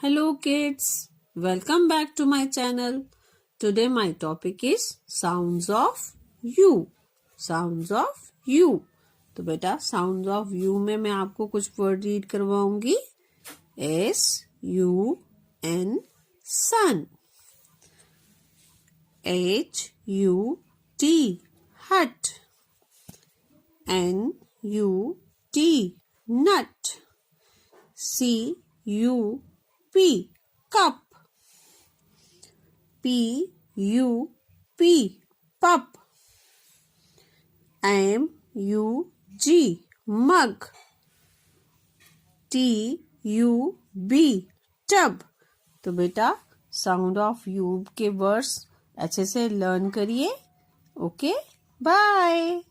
Hello kids, welcome back to my channel. Today my topic is sounds of U. Sounds of U. तो बेटा sounds of U में मैं आपको कुछ word read करवाऊंगी. S-U-N sun. H-U-T hut. N-U-T nut. C-U-P cup. P-U-P pup. M-U-G mug. T-U-B tub. तो बेटा sound of U के वर्ड्स अच्छे से लर्न करिए. Okay, bye.